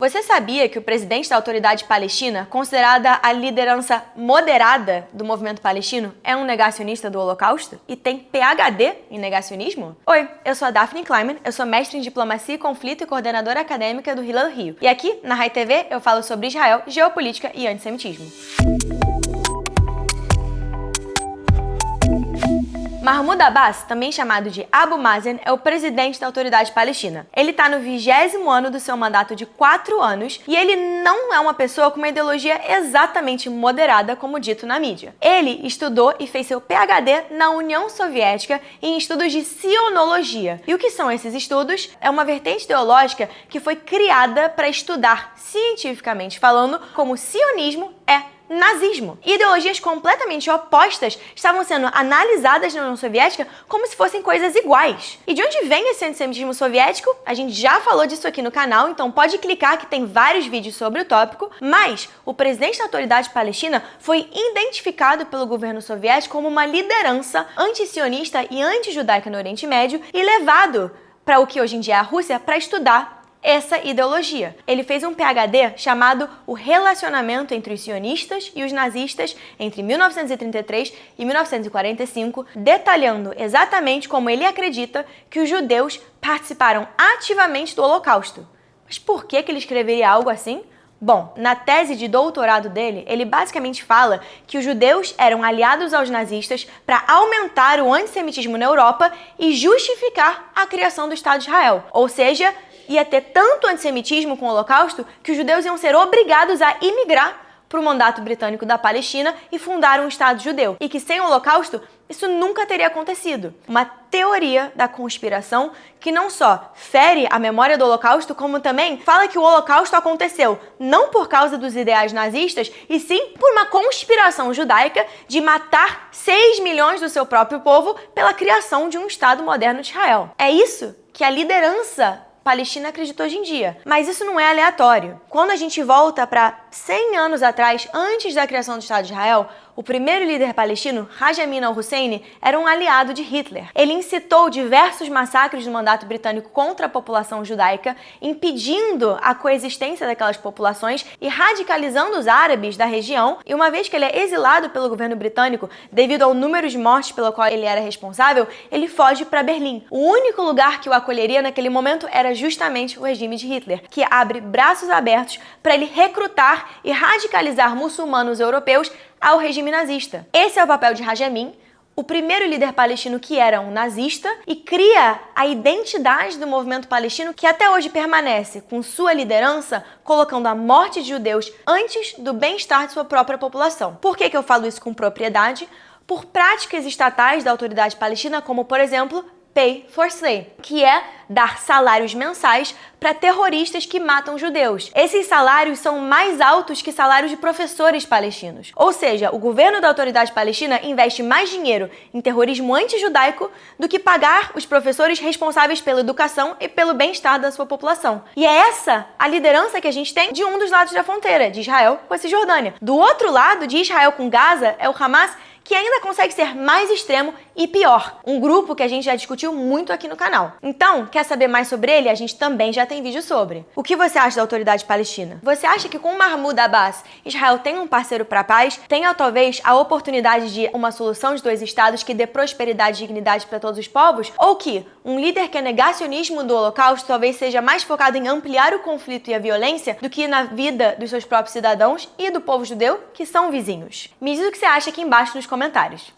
Você sabia que o presidente da Autoridade Palestina, considerada a liderança moderada do movimento palestino, é um negacionista do Holocausto e tem PhD em negacionismo? Oi, eu sou a Daphne Kleiman, eu sou mestre em Diplomacia e Conflito e coordenadora acadêmica do Hillel Rio. E aqui, na Rai TV, eu falo sobre Israel, geopolítica e antissemitismo. Mahmoud Abbas, também chamado de Abu Mazen, é o presidente da Autoridade Palestina. Ele está no 20º ano do seu mandato de 4 anos e ele não é uma pessoa com uma ideologia exatamente moderada, como dito na mídia. Ele estudou e fez seu PhD na União Soviética em estudos de sionologia. E o que são esses estudos? É uma vertente ideológica que foi criada para estudar, cientificamente falando, como o sionismo é nazismo. Ideologias completamente opostas estavam sendo analisadas na União Soviética como se fossem coisas iguais. E de onde vem esse antissemitismo soviético? A gente já falou disso aqui no canal, então pode clicar que tem vários vídeos sobre o tópico, mas o presidente da Autoridade Palestina foi identificado pelo governo soviético como uma liderança anti-sionista e anti-judaica no Oriente Médio e levado para o que hoje em dia é a Rússia para estudar essa ideologia. Ele fez um PhD chamado O Relacionamento entre os Sionistas e os Nazistas entre 1933 e 1945, detalhando exatamente como ele acredita que os judeus participaram ativamente do Holocausto. Mas por que ele escreveria algo assim? Bom, na tese de doutorado dele, ele basicamente fala que os judeus eram aliados aos nazistas para aumentar o antissemitismo na Europa e justificar a criação do Estado de Israel. Ou seja, ia ter tanto antissemitismo com o Holocausto que os judeus iam ser obrigados a imigrar para o mandato britânico da Palestina e fundar um Estado judeu. E que sem o Holocausto, isso nunca teria acontecido. Uma teoria da conspiração que não só fere a memória do Holocausto, como também fala que o Holocausto aconteceu não por causa dos ideais nazistas, e sim por uma conspiração judaica de matar 6 milhões do seu próprio povo pela criação de um Estado moderno de Israel. É isso que a liderança palestina acredita hoje em dia. Mas isso não é aleatório. Quando a gente volta para 100 anos atrás, antes da criação do Estado de Israel, o primeiro líder palestino, Raja Amin al-Hussein, era um aliado de Hitler. Ele incitou diversos massacres do mandato britânico contra a população judaica, impedindo a coexistência daquelas populações e radicalizando os árabes da região. E uma vez que ele é exilado pelo governo britânico, devido ao número de mortes pelo qual ele era responsável, ele foge para Berlim. O único lugar que o acolheria naquele momento era justamente o regime de Hitler, que abre braços abertos para ele recrutar e radicalizar muçulmanos europeus ao regime nazista. Esse é o papel de Raja Amin, o primeiro líder palestino que era um nazista, e cria a identidade do movimento palestino que até hoje permanece com sua liderança, colocando a morte de judeus antes do bem-estar de sua própria população. Por que eu falo isso com propriedade? Por práticas estatais da Autoridade Palestina, como, por exemplo, Pay for Slay, que é dar salários mensais para terroristas que matam judeus. Esses salários são mais altos que salários de professores palestinos. Ou seja, o governo da Autoridade Palestina investe mais dinheiro em terrorismo antijudaico do que pagar os professores responsáveis pela educação e pelo bem-estar da sua população. E é essa a liderança que a gente tem de um dos lados da fronteira, de Israel com a Cisjordânia. Do outro lado, de Israel com Gaza, é o Hamas, que ainda consegue ser mais extremo e pior. Um grupo que a gente já discutiu muito aqui no canal. Então, quer saber mais sobre ele? A gente também já tem vídeo sobre. O que você acha da Autoridade Palestina? Você acha que com Mahmoud Abbas, Israel tem um parceiro para a paz? Tenha talvez a oportunidade de uma solução de 2 estados que dê prosperidade e dignidade para todos os povos? Ou que um líder que é negacionismo do Holocausto talvez seja mais focado em ampliar o conflito e a violência do que na vida dos seus próprios cidadãos e do povo judeu, que são vizinhos? Me diz o que você acha aqui embaixo nos comentários.